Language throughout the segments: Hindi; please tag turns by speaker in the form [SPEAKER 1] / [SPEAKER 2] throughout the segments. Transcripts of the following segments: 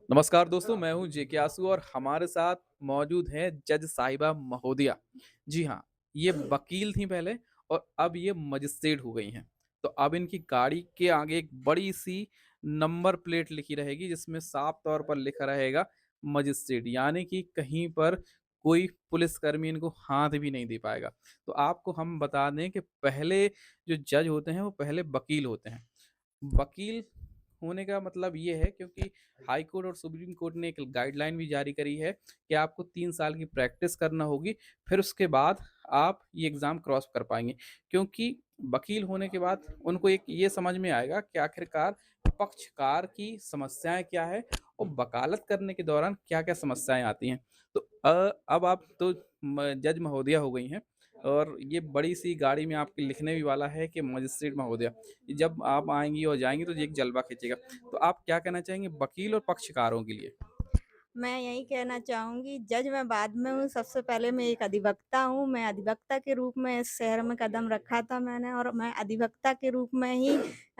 [SPEAKER 1] नमस्कार दोस्तों, मैं हूँ जेके आसू और हमारे साथ मौजूद हैं जज साहिबा महोदया। जी हाँ, ये वकील थीं पहले और अब ये मजिस्ट्रेट हो गई हैं। तो अब इनकी गाड़ी के आगे एक बड़ी-सी नंबर प्लेट लिखी रहेगी जिसमें साफ तौर पर लिखा रहेगा मजिस्ट्रेट, यानी कि कहीं पर कोई पुलिसकर्मी इनको हाथ भी नहीं दे पाएगा। तो आपको हम बता दें कि पहले जो जज होते हैं वो पहले वकील होते हैं। वकील होने का मतलब ये है क्योंकि हाई कोर्ट और सुप्रीम कोर्ट ने एक गाइडलाइन भी जारी करी है कि आपको 3 साल की प्रैक्टिस करना होगी, फिर उसके बाद आप ये एग्ज़ाम क्रॉस कर पाएँगे। क्योंकि वकील होने के बाद उनको एक ये समझ में आएगा कि आखिरकार पक्षकार की समस्याएँ क्या हैं और वकालत करने के दौरान क्या-क्या समस्याएँ आती हैं। तो अब आप तो जज महोदया हो गई हैं और ये बड़ी-सी गाड़ी में आपके लिखने भी वाला है कि मजिस्ट्रेट महोदया। जब आप आएँगी और जाएँगी तो ये एक जलवा खींचेगा। तो आप क्या कहना चाहेंगे वकील और पक्षकारों के लिए?
[SPEAKER 2] मैं यही कहना चाहूँगी जज मैं बाद में हूँ, सबसे पहले मैं एक अधिवक्ता हूँ। मैं अधिवक्ता के रूप में इस शहर में कदम रखा था मैंने और मैं अधिवक्ता के रूप में ही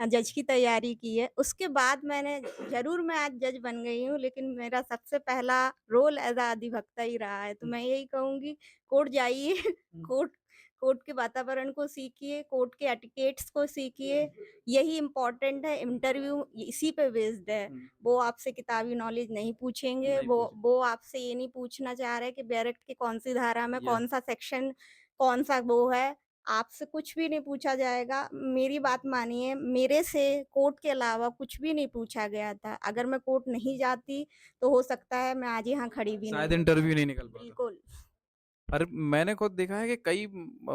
[SPEAKER 2] जज की तैयारी की है। उसके बाद मैंने ज़रूर मैं आज जज बन गई हूँ, लेकिन मेरा सबसे पहला रोल एज़ अ अधिवक्ता ही रहा है। तो
[SPEAKER 1] हुँ,
[SPEAKER 2] मैं यही कहूँगी कोर्ट जाइए,
[SPEAKER 1] हुँ,
[SPEAKER 2] कोर्ट कोर्ट के वातावरण को सीखिए, कोर्ट के एटिकेट्स को सीखिए, यही इम्पोर्टेंट है। इंटरव्यू इसी पे बेस्ड है।
[SPEAKER 1] हुँ।
[SPEAKER 2] वो आपसे किताबी नॉलेज नहीं पूछेंगे,
[SPEAKER 1] नहीं पूछे।
[SPEAKER 2] वो आपसे ये नहीं पूछना चाह रहे कि बैरेक्ट की कौन-सी धारा में
[SPEAKER 1] यस।
[SPEAKER 2] कौन-सा सेक्शन, कौन-सा वो है, आपसे कुछ भी नहीं पूछा जाएगा। मेरी बात मानिए, मेरे से कोर्ट के अलावा कुछ भी नहीं पूछा गया था। अगर मैं कोर्ट नहीं जाती, तो हो सकता है मैं आज यहाँ खड़ी भी नहीं
[SPEAKER 1] शायद
[SPEAKER 2] होती।
[SPEAKER 1] इंटरव्यू नहीं निकल पाता।
[SPEAKER 2] बिल्कुल।
[SPEAKER 1] अरे! मैंने खुद देखा है कि कई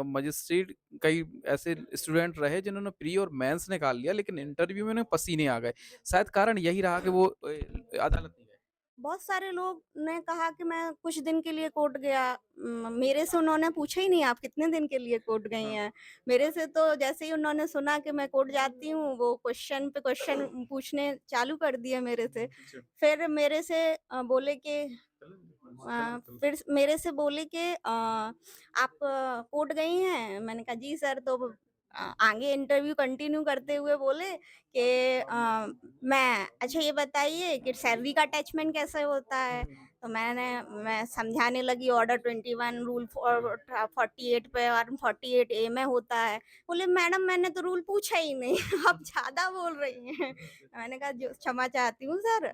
[SPEAKER 1] मजिस्ट्रेट कई ऐसे स्टूडेंट रहे जिन्होंने प्री और मेंस निकाल लिया लेकिन इंटरव्यू में उन्हें पसीने आ गए। शायद कारण यही रहा कि वो अदालत नहीं गए।
[SPEAKER 2] बहुत सारे लोग ने कहा कि मैं कुछ दिन के लिए कोर्ट गया। मेरे से उन्होंने पूछा ही नहीं आप कितने दिन के लिए कोर्ट गई
[SPEAKER 1] हाँ।
[SPEAKER 2] हैं। मेरे से तो जैसे ही उन्होंने सुना कि मैं कोर्ट जाती हूँ, वो क्वेश्चन पे क्वेश्चन पूछने चालू कर दिए मेरे से।
[SPEAKER 1] अच्छा।
[SPEAKER 2] फिर मेरे से बोले कि फिर मेरे से बोले कि आप कोर्ट गई हैं? मैंने कहा जी सर। तो आगे इंटरव्यू कंटिन्यू करते हुए बोले कि मैं अच्छा ये बताइए कि सैलरी का अटैचमेंट कैसे होता है? तो मैं समझाने लगी ऑर्डर 21 रूल फॉर 48 पे और 48 ए में होता है। बोले मैडम मैंने तो रूल पूछा ही नहीं, आप ज़्यादा बोल रही हैं। मैंने कहा जो क्षमा चाहती हूँ सर।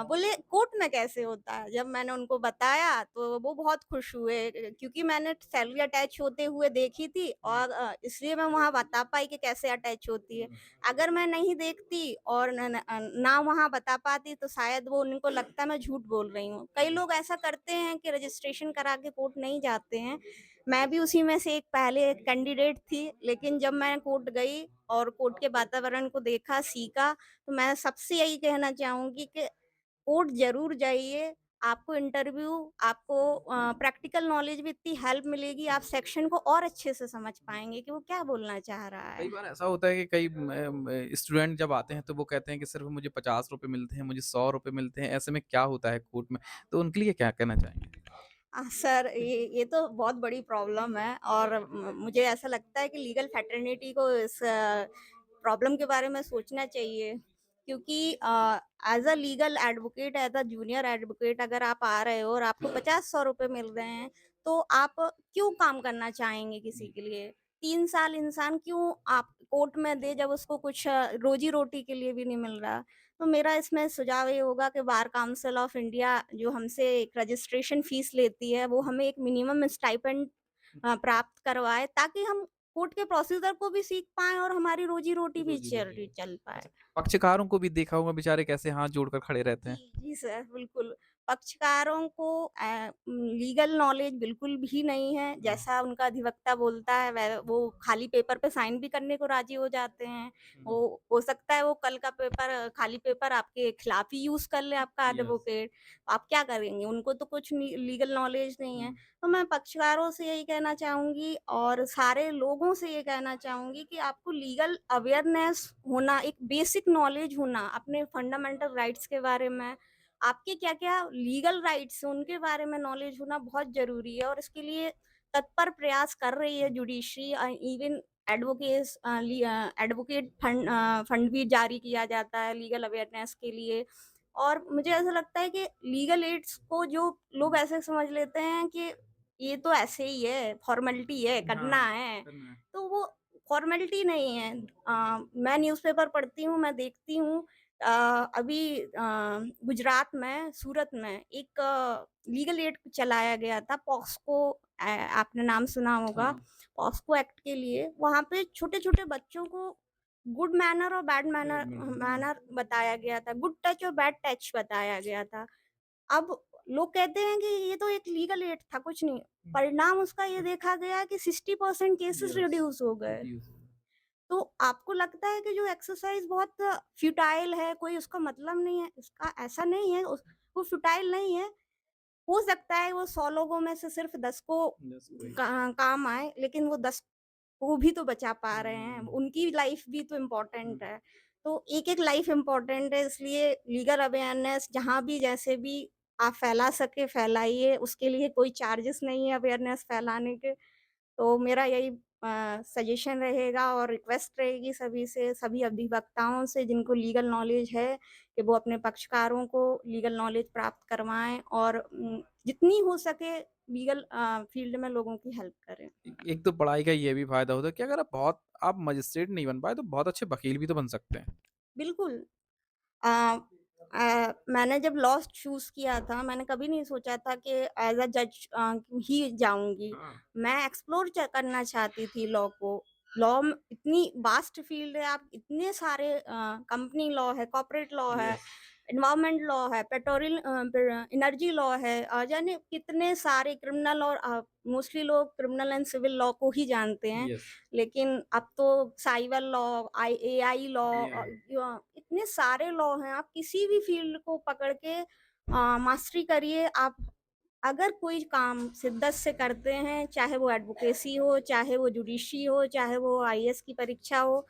[SPEAKER 2] बोले कोर्ट में कैसे होता है? जब मैंने उनको बताया तो वो बहुत खुश हुए, क्योंकि मैंने सैलरी अटैच होते हुए देखी थी और इसलिए मैं वहाँ बता पाई कि कैसे अटैच होती है। अगर मैं नहीं देखती और ना वहाँ बता पाती तो शायद वो उनको लगता मैं झूठ बोल रही हूँ। कई लोग ऐसा करते हैं कि रजिस्ट्रेशन करा के कोर्ट नहीं जाते हैं। मैं भी उसी में से एक पहले कैंडिडेट थी, लेकिन जब मैं कोर्ट गई और कोर्ट के वातावरण को देखा, सीखा, तो मैं सबसे यही कहना चाहूँगी कि कोर्ट ज़रूर जाइए। आपको इंटरव्यू, आपको प्रैक्टिकल नॉलेज में इतनी हेल्प मिलेगी, आप सेक्शन को और अच्छे से समझ पाएँगे कि वो क्या बोलना चाह रहा
[SPEAKER 1] कई
[SPEAKER 2] है।
[SPEAKER 1] बार ऐसा होता है कि कई स्टूडेंट जब आते हैं तो वो कहते हैं कि सिर्फ़ मुझे ₹50 मिलते हैं, मुझे ₹100 मिलते हैं, ऐसे में क्या होता है कोर्ट में? तो उनके लिए क्या कहना चाहेंगे?
[SPEAKER 2] सर ये तो बहुत बड़ी प्रॉब्लम है और मुझे ऐसा लगता है कि लीगल फ्रेटर्निटी को इस प्रॉब्लम के बारे में सोचना चाहिए, क्योंकि as a legal advocate, as a junior advocate अगर आप आ रहे हो और आपको 50-100 रुपए मिल रहे हैं, तो आप क्यों काम करना चाहेंगे किसी के लिए? 3 साल इंसान क्यों आप कोर्ट में दे जब उसको कुछ रोज़ी-रोटी के लिए भी नहीं मिल रहा? तो मेरा इसमें सुझाव ये होगा कि बार काउंसिल ऑफ इंडिया जो हमसे एक रजिस्ट्रेशन फीस लेती है, वो हमें एक मिनिमम स्टाइपेंड प्राप्त करवाए, ताकि हम कोर्ट के प्रोसीजर को भी सीख पाएँ और हमारी रोज़ी-रोटी भी
[SPEAKER 1] रोज़ी-रोटी है।
[SPEAKER 2] चल पाए।
[SPEAKER 1] अच्छा, पक्षकारों को भी देखा होगा बेचारे कैसे हाथ जोड़कर खड़े रहते हैं।
[SPEAKER 2] जी, जी सर, बिल्कुल। पक्षकारों को लीगल नॉलेज बिल्कुल भी नहीं है,
[SPEAKER 1] हुँ,
[SPEAKER 2] जैसा उनका अधिवक्ता बोलता है वह वो खाली पेपर पे साइन भी करने को राज़ी हो जाते हैं।
[SPEAKER 1] हुँ।
[SPEAKER 2] वो हो सकता है वो कल का पेपर, खाली पेपर आपके खिलाफ ही यूज़ कर ले आपका
[SPEAKER 1] यस।
[SPEAKER 2] एडवोकेट। आप क्या करेंगे? उनको तो कुछ नी लीगल नॉलेज नहीं है।
[SPEAKER 1] हुँ।
[SPEAKER 2] तो मैं पक्षकारों से यही कहना चाहूँगी और सारे लोगों से ये कहना चाहूँगी कि आपको लीगल अवेयरनेस होना, एक बेसिक नॉलेज होना अपने फंडामेंटल राइट्स के बारे में, आपके क्या-क्या लीगल राइट्स हैं उनके बारे में नॉलेज होना बहुत ज़रूरी है और इसके लिए तत्पर प्रयास कर रही है जुडिशरी। इवन एडवोकेट फंड भी जारी किया जाता है लीगल अवेयरनेस के लिए और मुझे ऐसा लगता है कि लीगल एड्स को जो लोग ऐसे समझ लेते हैं कि ये तो ऐसे ही है, फॉर्मेलिटी है, करना
[SPEAKER 1] हाँ,
[SPEAKER 2] है,
[SPEAKER 1] करना है।
[SPEAKER 2] तो वो फॉर्मेलिटी नहीं है। मैं न्यूज़पेपर पढ़ती हूँ, मैं देखती हूँ अ, अभी गुजरात में, सूरत में एक लीगल एड चलाया गया था पॉक्सको आपने नाम सुना होगा,
[SPEAKER 1] हाँ,
[SPEAKER 2] पॉक्सको एक्ट के लिए। वहाँ पे छोटे-छोटे बच्चों को गुड मैनर और बैड मैनर
[SPEAKER 1] बैडमिंटन हाँ।
[SPEAKER 2] मैनर बताया गया था, गुड टच और बैड टच बताया गया था। अब लोग कहते हैं कि ये तो एक लीगल एड था, कुछ नहीं।
[SPEAKER 1] हुँ,
[SPEAKER 2] परिणाम उसका ये देखा गया कि 60% केसेस
[SPEAKER 1] यस,
[SPEAKER 2] रिड्यूस हो गए।
[SPEAKER 1] रिड्यूस
[SPEAKER 2] तो आपको लगता है कि जो एक्सरसाइज़ बहुत फ्यूटाइल है, कोई उसका मतलब नहीं है, इसका ऐसा नहीं है, वो फ्यूटाइल नहीं है। हो सकता है वो 100 लोगों में से सिर्फ 10 को
[SPEAKER 1] यस वही।
[SPEAKER 2] काम आए, लेकिन वो 10 को भी तो बचा पा रहे हैं,
[SPEAKER 1] हुँ,
[SPEAKER 2] उनकी लाइफ भी तो
[SPEAKER 1] हुँ,
[SPEAKER 2] इम्पोर्टेंट है। तो एक-एक लाइफ इम्पोर्टेंट है, इसलिए लीगल अवेयरनेस जहाँ भी जैसे भी आप फैला सके फैलाइए, उसके लिए कोई चार्जेस नहीं है अवेयरनेस फैलाने के। तो मेरा यही सजेशन रहेगा और रिक्वेस्ट रहेगी सभी से, सभी अधिवक्ताओं से जिनको लीगल नॉलेज है, कि वो अपने पक्षकारों को लीगल नॉलेज प्राप्त करवाएँ और जितनी हो सके लीगल फ़ील्ड में लोगों की हेल्प करें।
[SPEAKER 1] एक तो पढ़ाई का ये भी फ़ायदा होता है कि अगर आप मजिस्ट्रेट नहीं बन पाए तो बहुत अच्छे वकील भी तो बन सकते हैं।
[SPEAKER 2] बिल्कुल। अ मैंने जब लॉ चूज़ किया था, मैंने कभी नहीं सोचा था कि एज़ अ जज ही जाऊँगी।
[SPEAKER 1] हाँ,
[SPEAKER 2] मैं एक्सप्लोर करना चाहती थी लॉ को। लॉ में इतनी वास्ट फ़ील्ड है, आप इतने सारे कंपनी लॉ है, कॉर्पोरेट लॉ है,
[SPEAKER 1] यस,
[SPEAKER 2] एनवायरनमेंट लॉ है, एनर्जी लॉ है, जाने कितने सारे क्रिमिनल और मोस्टली लोग क्रिमिनल एंड सिविल लॉ को ही जानते हैं।
[SPEAKER 1] यस,
[SPEAKER 2] लेकिन अब तो cyber law, AI law
[SPEAKER 1] AI
[SPEAKER 2] इतने सारे लॉ हैं, आप किसी भी फ़ील्ड को पकड़ के मास्टरी करिए। आप अगर कोई काम शिद्दत से करते हैं, चाहे वो एडवोकेसी हो, चाहे वो जुडिशरी हो, चाहे वो आईएएस की परीक्षा हो,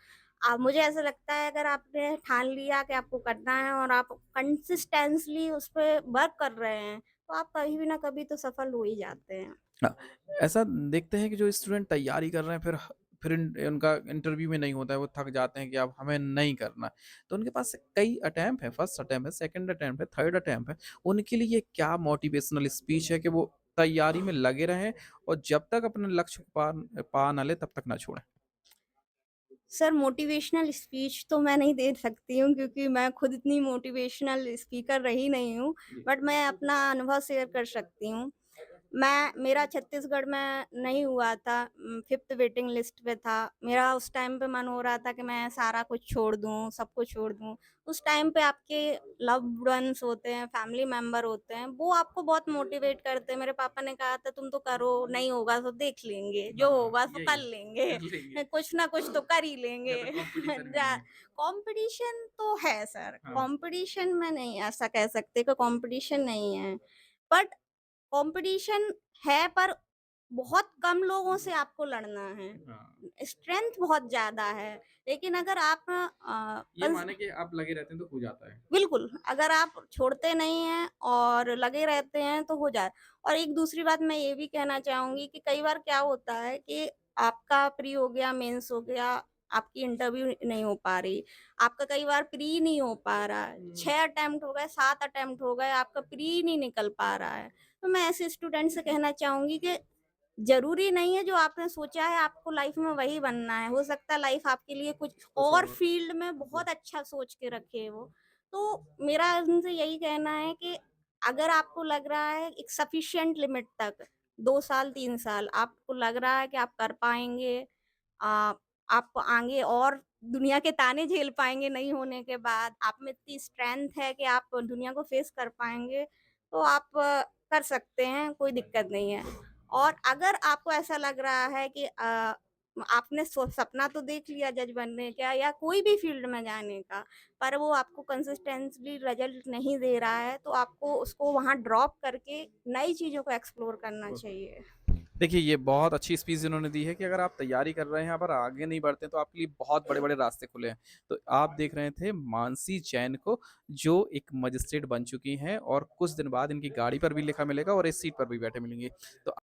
[SPEAKER 2] मुझे ऐसा लगता है अगर आपने ठान लिया कि आपको करना है और आप कंसिस्टेंटली उस पे वर्क कर रहे हैं, तो आप कभी भी ना कभी तो सफल हो ही जाते हैं।
[SPEAKER 1] हाँ, ऐसा देखते हैं कि जो स्टूडेंट तैयारी कर रहे हैं फिर उनका इंटरव्यू में नहीं होता है, वो थक जाते हैं कि अब हमें नहीं करना। तो उनके पास कई अटेम्प्ट है, फर्स्ट अटेम्प्ट है, सेकंड अटेम्प्ट है, थर्ड अटेम्प्ट है। उनके लिए क्या मोटिवेशनल स्पीच है कि वो तैयारी में लगे रहें और जब तक अपने लक्ष्य को पा ना ले तब तक ना छोड़ें?
[SPEAKER 2] सर मोटिवेशनल स्पीच तो मैं नहीं दे सकती हूँ क्योंकि मैं खुद इतनी मोटिवेशनल स्पीकर रही नहीं हूँ,
[SPEAKER 1] जी।
[SPEAKER 2] बट मैं अपना अनुभव शेयर कर सकती हूँ। मेरा छत्तीसगढ़ में नहीं हुआ था 5th वेटिंग लिस्ट पे था। मेरा उस टाइम पे मन हो रहा था कि मैं सारा कुछ छोड़ दूँ, सब कुछ छोड़ दूँ। उस टाइम पे आपके लव्ड वन्स होते हैं, फैमिली मेंबर होते हैं, वो आपको बहुत मोटिवेट करते हैं। मेरे पापा ने कहा था तुम तो करो, नहीं होगा तो देख लेंगे, जो
[SPEAKER 1] हाँ,
[SPEAKER 2] होगा तो
[SPEAKER 1] यही
[SPEAKER 2] कर
[SPEAKER 1] है,
[SPEAKER 2] लेंगे,
[SPEAKER 1] कर लेंगे
[SPEAKER 2] कुछ ना कुछ तो कर ही लेंगे।
[SPEAKER 1] या तो कॉम्पिटिशन में
[SPEAKER 2] जा
[SPEAKER 1] नहीं है।
[SPEAKER 2] कॉम्पिटिशन तो है सर,
[SPEAKER 1] हाँ,
[SPEAKER 2] कॉम्पिटिशन में नहीं ऐसा कह सकते कि कॉम्पिटिशन नहीं है। बट कॉम्पिटिशन है पर बहुत कम लोगों से आपको लड़ना है।
[SPEAKER 1] हाँ।
[SPEAKER 2] स्ट्रेंथ बहुत ज़्यादा है, लेकिन अगर आप
[SPEAKER 1] ये माने कि आप लगे रहते हैं तो हो जाता है।
[SPEAKER 2] बिल्कुल, अगर आप छोड़ते नहीं हैं और लगे रहते हैं तो हो जाए। और एक दूसरी बात मैं ये भी कहना चाहूँगी कि कई बार क्या होता है कि आपका प्री हो गया, मेंस हो गया, आपकी इंटरव्यू नहीं हो पा रही, आपका कई बार प्री नहीं हो पा रहा है,
[SPEAKER 1] हुँ।
[SPEAKER 2] 6 अटेम्प्ट हो गए, 7 अटेम्प्ट हो गए, आपका प्री नहीं निकल पा रहा है। तो मैं ऐसे स्टूडेंट से कहना चाहूँगी कि ज़रूरी नहीं है जो आपने सोचा है आपको लाइफ़ में वही बनना है। हो सकता है लाइफ़ आपके लिए कुछ
[SPEAKER 1] कुछ
[SPEAKER 2] और
[SPEAKER 1] और
[SPEAKER 2] फ़ील्ड में
[SPEAKER 1] जी।
[SPEAKER 2] बहुत अच्छा सोच के रखे वो। तो मेरा उनसे यही कहना है कि अगर आपको लग रहा है एक सफिशिएंट लिमिट तक 2 साल, 3 साल आपको लग रहा है कि आप कर पाएँगे, अ, आप आगे और दुनिया के ताने झेल पाएँगे नहीं होने के बाद, आप में इतनी स्ट्रेंथ है कि आप दुनिया को फेस कर पाएँगे, तो आप कर सकते हैं, कोई दिक्कत नहीं है। और अगर आपको ऐसा लग रहा है कि आपने सपना तो देख लिया जज बनने का या कोई भी फ़ील्ड में जाने का, पर वो आपको कंसिस्टेंटली रिज़ल्ट नहीं दे रहा है, तो आपको उसको वहाँ ड्रॉप करके नई चीज़ों को एक्सप्लोर करना चाहिए।
[SPEAKER 1] देखिए, ये बहुत अच्छी स्पीच इन्होंने दी है कि अगर आप तैयारी कर रहे हैं पर आगे नहीं बढ़ते तो आपके लिए बहुत बड़े-बड़े रास्ते खुले हैं। तो आप देख रहे थे मानसी जैन को जो एक मजिस्ट्रेट बन चुकी हैं और कुछ दिन बाद इनकी गाड़ी पर भी लिखा मिलेगा और इस सीट पर भी बैठे मिलेंगे। तो